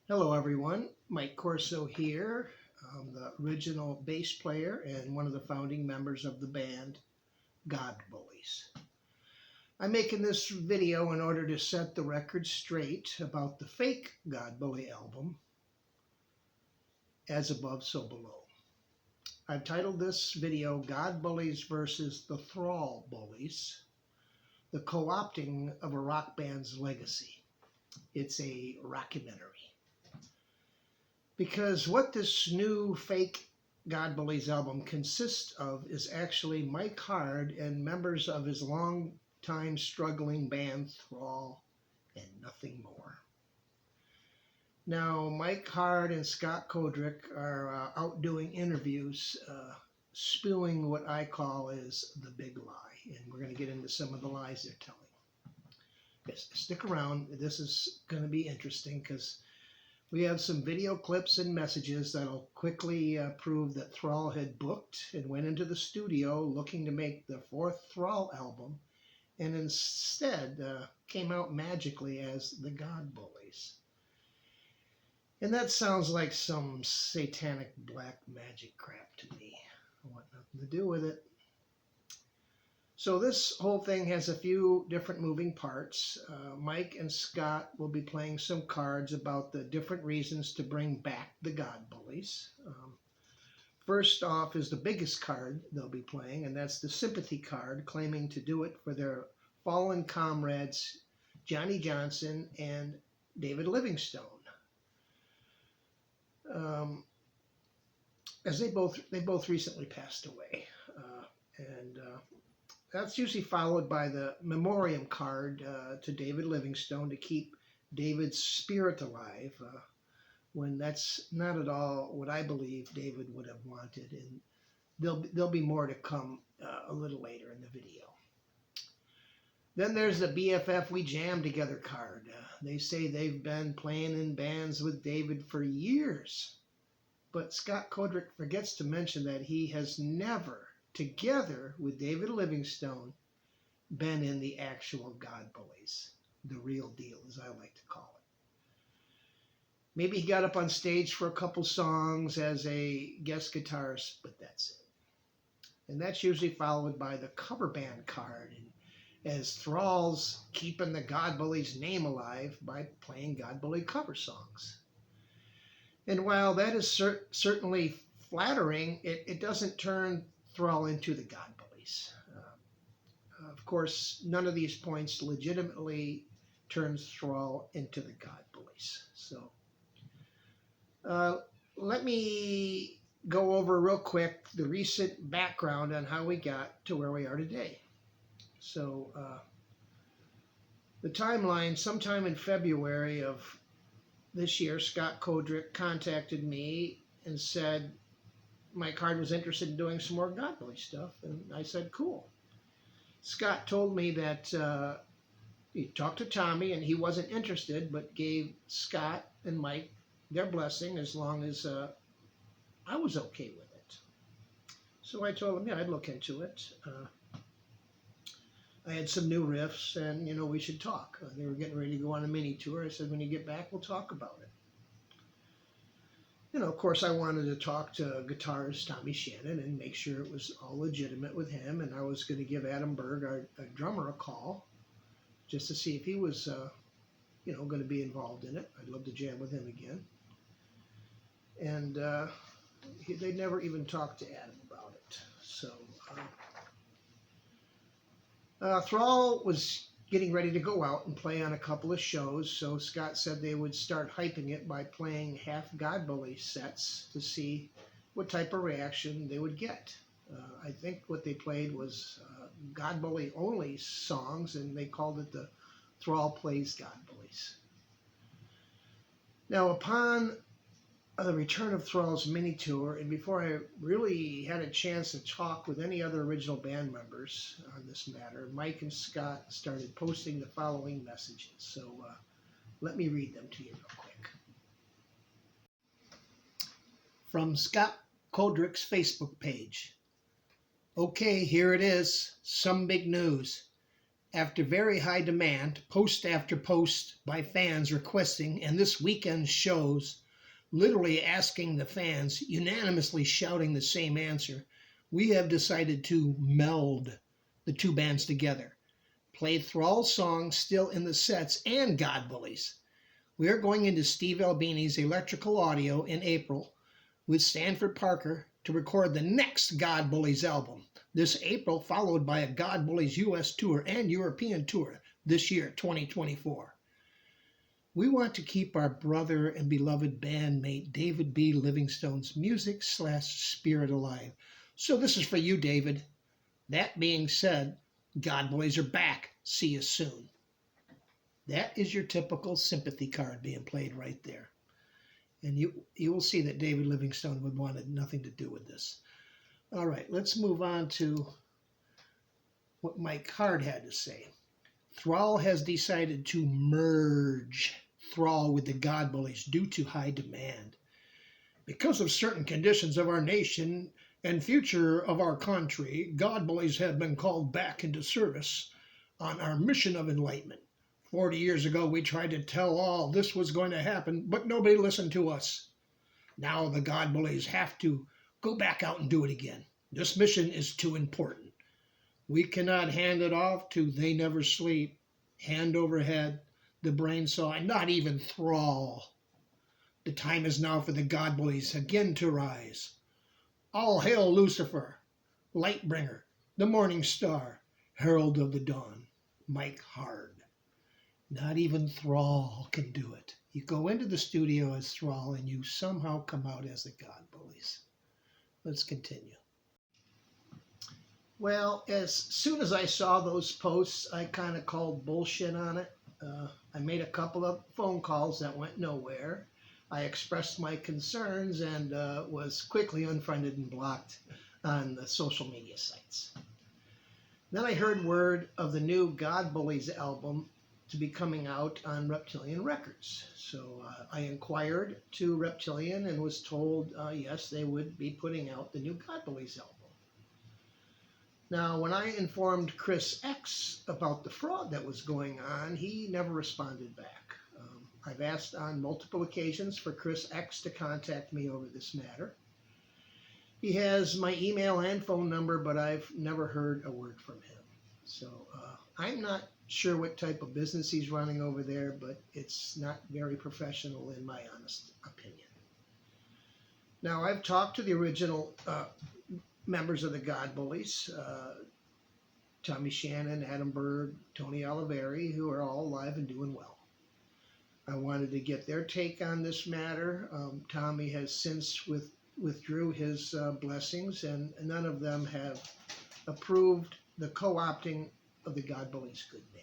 Hello everyone, Mike Corso here. I'm the original bass player and one of the founding members of the band God Bullies. I'm making this video in order to set the record straight about the fake God Bully album, As Above, So Below. I've titled this video God Bullies versus the Thrall Bullies, the co-opting of a rock band's legacy. It's a rockumentary. Because what this new fake God Bullies album consists of is actually Mike Hard and members of his long-time struggling band Thrall and nothing more. Now, Mike Hard and Scott Kodrick are out doing interviews, spewing what I call is the big lie. And we're going to get into some of the lies they're telling. Yes, stick around. This is going to be interesting because we have some video clips and messages that'll quickly prove that Thrall had booked and went into the studio looking to make the fourth Thrall album and instead came out magically as the God Bullies. And that sounds like some satanic black magic crap to me. I want nothing to do with it. So this whole thing has a few different moving parts. Mike and Scott will be playing some cards about the different reasons to bring back the God Bullies. First off is the biggest card they'll be playing, and that's the sympathy card, claiming to do it for their fallen comrades, Johnny Johnson and David Livingstone. As they both recently passed away. That's usually followed by the memoriam card to David Livingstone to keep David's spirit alive, when that's not at all what I believe David would have wanted. And there'll be more to come a little later in the video. Then there's the BFF We Jam Together card. They say they've been playing in bands with David for years. But Scott Kodrick forgets to mention that he has never, together with David Livingstone, been in the Actual God Bullies, the real deal, as I like to call it. Maybe he got up on stage for a couple songs as a guest guitarist, but that's it. And that's usually followed by the cover band card, as Thrall's keeping the God Bullies name alive by playing God Bully cover songs. And while that is certainly flattering, it doesn't turn Thrall into the God Bullies. Of course, none of these points legitimately turns Thrall into the God Bullies. So let me go over real quick the recent background on how we got to where we are today. So the timeline, sometime in February of this year, Scott Kodrick contacted me and said Mike Hard was interested in doing some more God Bully stuff, and I said, cool. Scott told me that he talked to Tommy and he wasn't interested, but gave Scott and Mike their blessing as long as I was okay with it. So I told him, yeah, I'd look into it. I had some new riffs and, we should talk. They were getting ready to go on a mini tour. I said, when you get back, we'll talk about it. Of course, I wanted to talk to guitarist Tommy Shannon and make sure it was all legitimate with him. And I was going to give Adam Berg, our drummer, a call just to see if he was, going to be involved in it. I'd love to jam with him again. And they never even talked to Adam about it. So Thrall was getting ready to go out and play on a couple of shows, so Scott said they would start hyping it by playing half God Bully sets to see what type of reaction they would get. I think what they played was God Bully only songs, and they called it the Thrall Plays God Bullies. Now, upon the return of Thrall's mini tour, and before I really had a chance to talk with any other original band members on this matter, Mike and Scott started posting the following messages. So let me read them to you real quick. From Scott Kodrick's Facebook page. Okay, here it is. Some big news. After very high demand, post after post by fans requesting, and this weekend's shows literally asking the fans, unanimously shouting the same answer, we have decided to meld the two bands together. Play Thrall songs still in the sets and God Bullies. We are going into Steve Albini's Electrical Audio in April with Stanford Parker to record the next God Bullies album this April, followed by a God Bullies US tour and European tour this year, 2024. We want to keep our brother and beloved bandmate David B. Livingstone's music/spirit alive. So this is for you, David. That being said, God Bullies are back. See you soon. That is your typical sympathy card being played right there. And you will see that David Livingstone would wanted nothing to do with this. All right, let's move on to what Mike Hard had to say. Thrall has decided to merge Thrall with the God Bullies due to high demand. Because of certain conditions of our nation and future of our country, God Bullies have been called back into service on our mission of enlightenment. 40 years ago, we tried to tell all this was going to happen, but nobody listened to us. Now the God Bullies have to go back out and do it again. This mission is too important. We cannot hand it off to They Never Sleep, Hand Over Head, The Brain Saw, and not even Thrall. The time is now for the God Bullies again to rise. All hail Lucifer, Lightbringer, the Morning Star, Herald of the Dawn, Mike Hard. Not even Thrall can do it. You go into the studio as Thrall and you somehow come out as the God Bullies. Let's continue. Well, as soon as I saw those posts, I kind of called bullshit on it. I made a couple of phone calls that went nowhere. I expressed my concerns and was quickly unfriended and blocked on the social media sites. Then I heard word of the new God Bullies album to be coming out on Reptilian Records. So I inquired to Reptilian and was told, yes, they would be putting out the new God Bullies album. Now, when I informed Chris X about the fraud that was going on, he never responded back. I've asked on multiple occasions for Chris X to contact me over this matter. He has my email and phone number, but I've never heard a word from him. So I'm not sure what type of business he's running over there, but it's not very professional in my honest opinion. Now, I've talked to the original members of the God Bullies, Tommy Shannon, Adam Berg, Tony Oliveri, who are all alive and doing well. I wanted to get their take on this matter. Tommy has since withdrew his blessings, and none of them have approved the co-opting of the God Bullies' good name.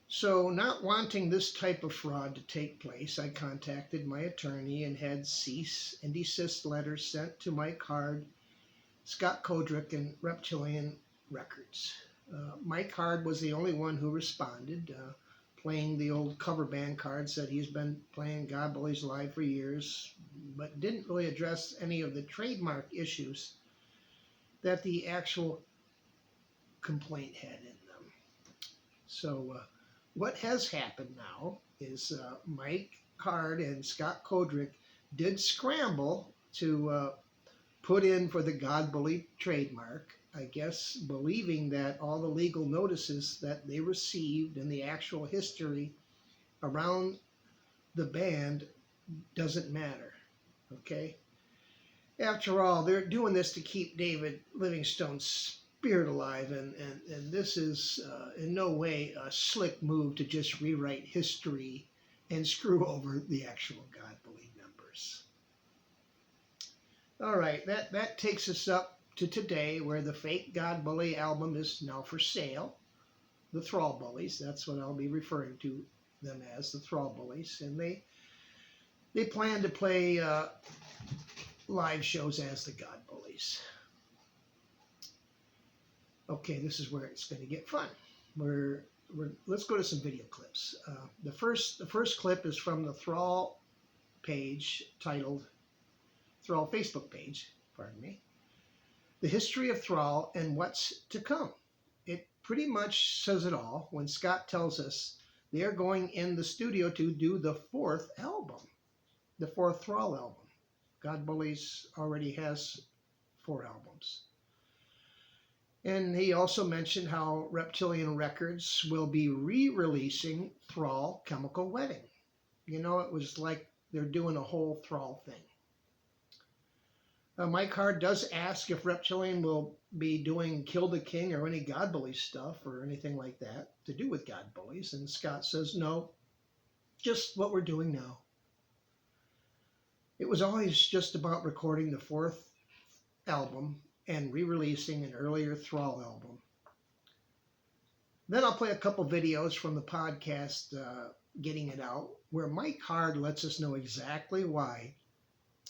So, not wanting this type of fraud to take place, I contacted my attorney and had cease and desist letters sent to Mike Hard, Scott Kodrick, and Reptilian Records. Mike Hard was the only one who responded, playing the old cover band cards that he's been playing God Bullies live for years, but didn't really address any of the trademark issues that the actual complaint had in them. So what has happened now is Mike Hard and Scott Kodrick did scramble to put in for the God Bully trademark, I guess believing that all the legal notices that they received and the actual history around the band doesn't matter, okay? After all, they're doing this to keep David Livingstone's spirit alive, and this is in no way a slick move to just rewrite history and screw over the actual God Bully members. All right, that takes us up to today, where the fake God Bully album is now for sale. The Thrall Bullies, that's what I'll be referring to them as, the Thrall Bullies, and they plan to play live shows as the God Bullies. Okay, this is where it's going to get fun. Let's go to some video clips. The first clip is from the Thrall page titled, Thrall Facebook page, pardon me, The History of Thrall and What's to Come. It pretty much says it all when Scott tells us they are going in the studio to do the fourth album, the fourth Thrall album. God Bullies already has 4 albums. And he also mentioned how Reptilian Records will be re-releasing Thrall Chemical Wedding. You know, it was like they're doing a whole Thrall thing. Mike Hard does ask if Reptilian will be doing Kill the King or any God Bullies stuff or anything like that to do with God Bullies. And Scott says, no, just what we're doing now. It was always just about recording the 4th album and re-releasing an earlier Thrall album. Then I'll play a couple videos from the podcast, Getting It Out, where Mike Hard lets us know exactly why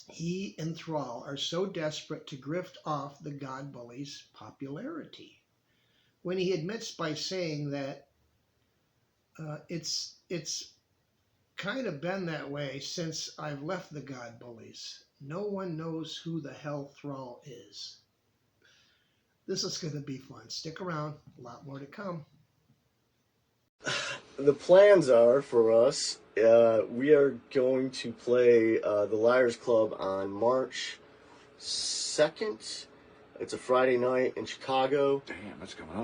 he and Thrall are so desperate to grift off the God Bullies' popularity, when he admits by saying that it's kind of been that way since I've left the God Bullies. No one knows who the hell Thrall is. This is going to be fun. Stick around. A lot more to come. The plans are for us, we are going to play the Liars Club on March 2nd. It's a Friday night in Chicago. Damn, that's coming up.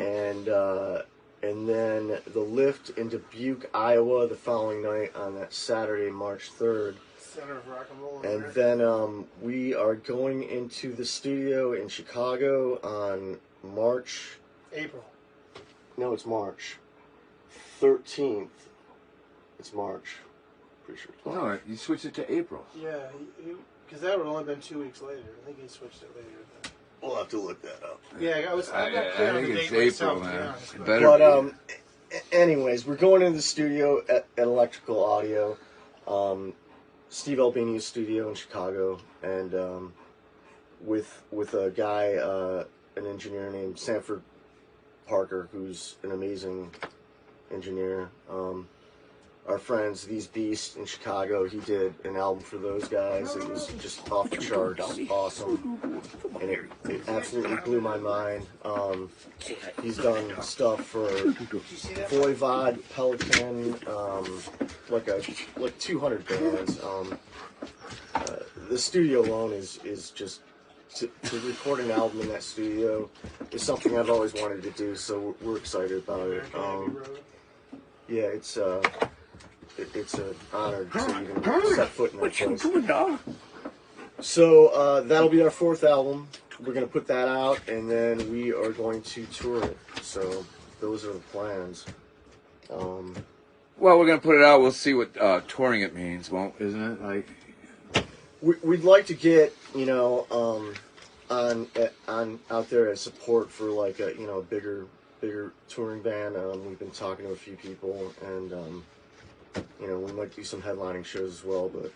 And then the Lift in Dubuque, Iowa, the following night on that Saturday, March 3rd. Center of rock and roll. And then we are going into the studio in Chicago on March... April. No, it's March 13th. It's March. Pretty sure it's March. No, you switched it to April. Yeah, because that would have only been 2 weeks later. I think he switched it later. We'll have to look that up. Yeah, I'm not clear on the think date it's April, myself, to be man. honest, It but- better But anyways, we're going into the studio at Electrical Audio, Steve Albini's studio in Chicago, and with a guy, an engineer named Sanford Parker, who's an amazing engineer. Our friends, These Beasts in Chicago, he did an album for those guys. It was just off the charts, awesome, and it absolutely blew my mind. He's done stuff for Voivod, Pelican, like 200 bands. The studio alone is just to record an album in that studio is something I've always wanted to do. So we're excited about it. Yeah, it's an honor to even set foot in that place. So that'll be our 4th album. We're going to put that out, and then we are going to tour it. So those are the plans. Well, we're gonna put it out. We'll see what touring it means, isn't it? Like, we'd like to get on out there as support for like a bigger touring band. We've been talking to a few people, and we might do some headlining shows as well. But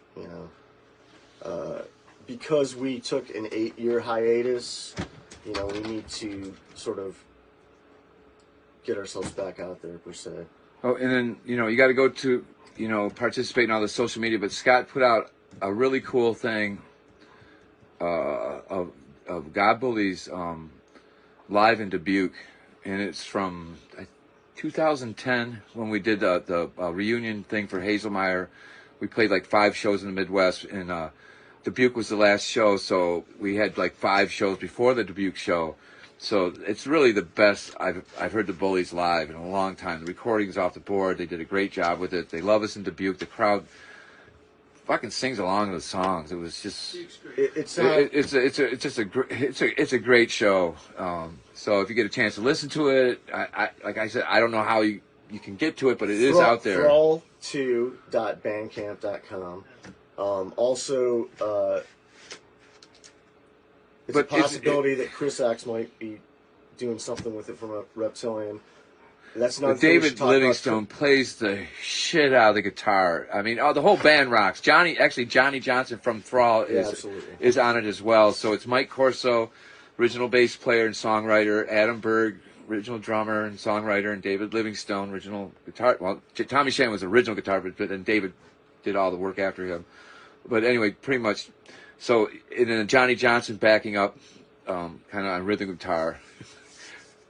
because we took an 8-year hiatus, we need to sort of get ourselves back out there per se. oh, and then you got to go to participate in all the social media. But Scott put out a really cool thing of God Bullies live in Dubuque, and it's from 2010 when we did the reunion thing for Hazelmeyer. We played like 5 shows in the Midwest, and Dubuque was the last show, so we had like 5 shows before the Dubuque show. So it's really the best I've heard the Bullies live in a long time. The recording's off the board. They did a great job with it. They love us in Dubuque. The crowd fucking sings along to the songs. It was just it's a great show. So if you get a chance to listen to it, I like I said, I don't know how you can get to it, but it is out there. Thrall2.bandcamp.com. Also, it's a possibility that Chris Axe might be doing something with it from a Reptilian. That's not. David Livingstone plays the shit out of the guitar. I mean, the whole band rocks. Johnny Johnson from Thrall is on it as well. So it's Mike Corso, original bass player and songwriter, Adam Berg, original drummer and songwriter, and David Livingstone, original guitar. Well, Tommy Shannon was the original guitar, but then David did all the work after him. But anyway, pretty much. So and then Johnny Johnson backing up, kind of on rhythm guitar.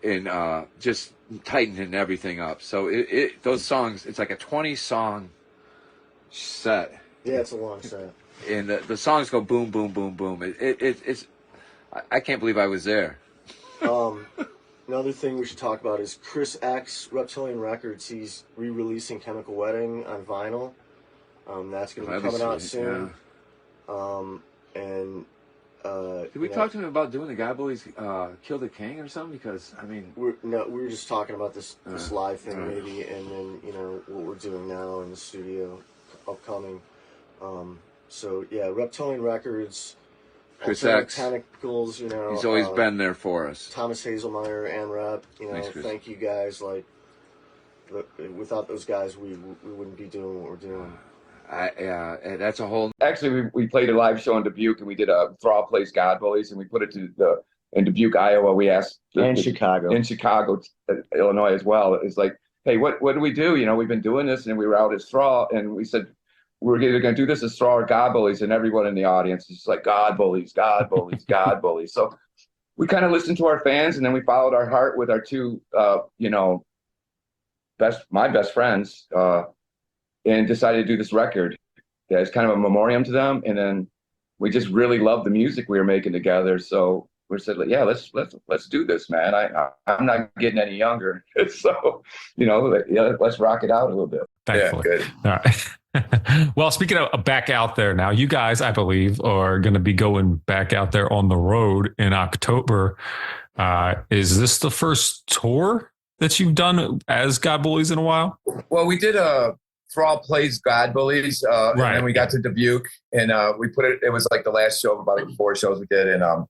and just tightening everything up. So those songs, it's like a 20-song set. Yeah, it's a long set. And the songs go boom, boom, boom, boom. It's I can't believe I was there. Another thing we should talk about is Chris X, Reptilian Records. He's re-releasing Chemical Wedding on vinyl. That's going to be coming out soon. Yeah. And did we talk to him about doing the God Bullies Kill the King or something? Because I mean, we were just talking about this live thing maybe, and then what we're doing now in the studio, upcoming. So yeah, Reptilian Records. Chris X. Tentacles, he's always been there for us. Thomas Hazelmeyer and Rep, Thanks, thank you guys. Like, without those guys, we wouldn't be doing what we're doing. That's a whole. Actually, we played a live show in Dubuque, and we did a Thrall Plays God Bullies, and we put it in Dubuque, Iowa. We asked Chicago, Illinois as well. It's like, hey, what do we do? We've been doing this, and we were out as Thrall, and we said, we're either going to do this as Thrall or God Bullies, and everyone in the audience is just like, God Bullies, God Bullies, God Bullies. So we kind of listened to our fans, and then we followed our heart with our two, my best friends, and decided to do this record. Yeah, it's kind of a memoriam to them, and then we just really loved the music we were making together. So we said, yeah, let's do this, man. I'm not getting any younger, so let's rock it out a little bit. Thankfully. Yeah, good. All right. Well, speaking of back out there now, you guys, I believe, are going to be going back out there on the road in October. Is this the first tour that you've done as God Bullies in a while? Well, we did a Thrall Plays God Bullies, right. And then we got to Dubuque, and we put it. It was like the last show of about 4 shows we did, and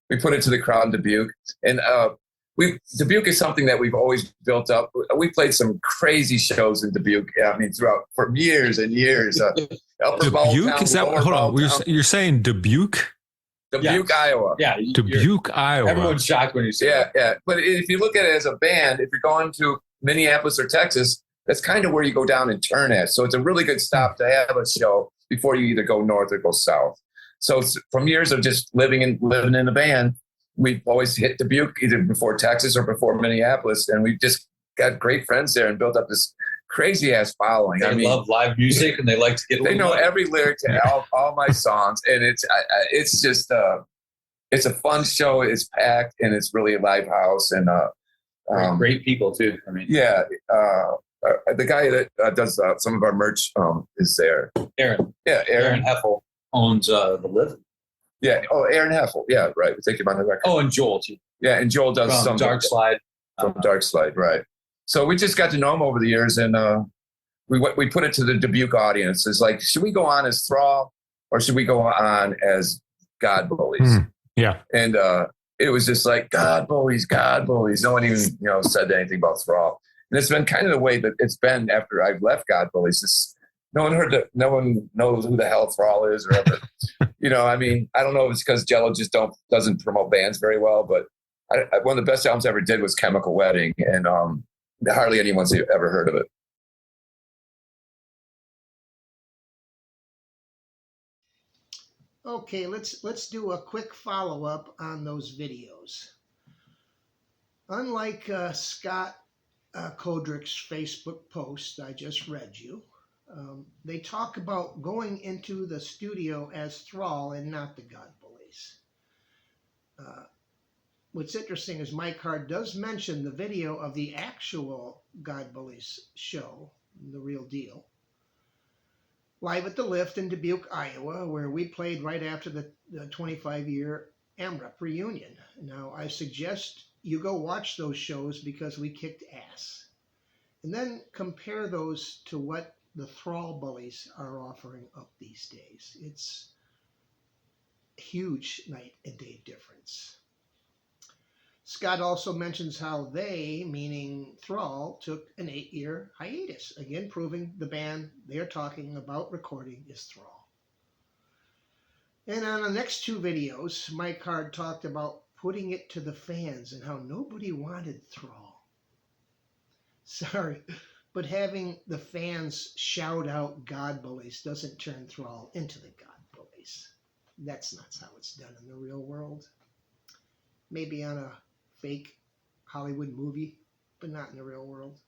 we put it to the crowd in Dubuque, and Dubuque is something that we've always built up. We played some crazy shows in Dubuque. For years and years. Dubuque? Is that? Hold on. You're saying Dubuque? Dubuque, yes. Iowa. Yeah, Dubuque, Iowa. Everyone's shocked when you say that. Yeah. But if you look at it as a band, if you're going to Minneapolis or Texas, that's kind of where you go down and turn at. So it's a really good stop to have a show before you either go north or go south. So from years of just living in the band, we've always hit Dubuque either before Texas or before Minneapolis, and we just got great friends there and built up this crazy ass following. They love live music, and they like to get. They know every lyric to all my songs, and it's just it's a fun show. It's packed, and it's really a live house, and great people too. I mean, yeah. The guy that does some of our merch is there. Aaron. Yeah, Aaron Heffel owns the Living. Yeah. Oh, Aaron Heffel. Yeah, right. We take him on the record. Oh, and Joel too. Yeah, and Joel does some Dark Slide. From Dark Slide, right? So we just got to know him over the years, and we put it to the Dubuque audience. It's like, should we go on as Thrall, or should we go on as God Bullies? Yeah. And it was just like God Bullies, God Bullies. No one even said anything about Thrall. And it's been kind of the way that it's been after I've left God Bullies. No one knows who the hell Thrall is or ever. I don't know if it's because Jello just doesn't promote bands very well, but one of the best albums I ever did was Chemical Wedding, and hardly anyone's ever heard of it. Okay, let's do a quick follow-up on those videos. Unlike Scott Kodrick's Facebook post I just read you, they talk about going into the studio as Thrall and not the God Bullies. What's interesting is Mike Hard does mention the video of the actual God Bullies show, The Real Deal, live at the Lift in Dubuque, Iowa, where we played right after the 25-year AMREP reunion. Now, I suggest you go watch those shows because we kicked ass. And then compare those to what the Thrall Bullies are offering up these days. It's a huge night and day difference. Scott also mentions how they, meaning Thrall, took an 8-year hiatus, again proving the band they're talking about recording is Thrall. And on the next 2 videos, Mike Hard talked about putting it to the fans and how nobody wanted Thrall. Sorry, but having the fans shout out God Bullies doesn't turn Thrall into the God Bullies. That's not how it's done in the real world. Maybe on a fake Hollywood movie, but not in the real world.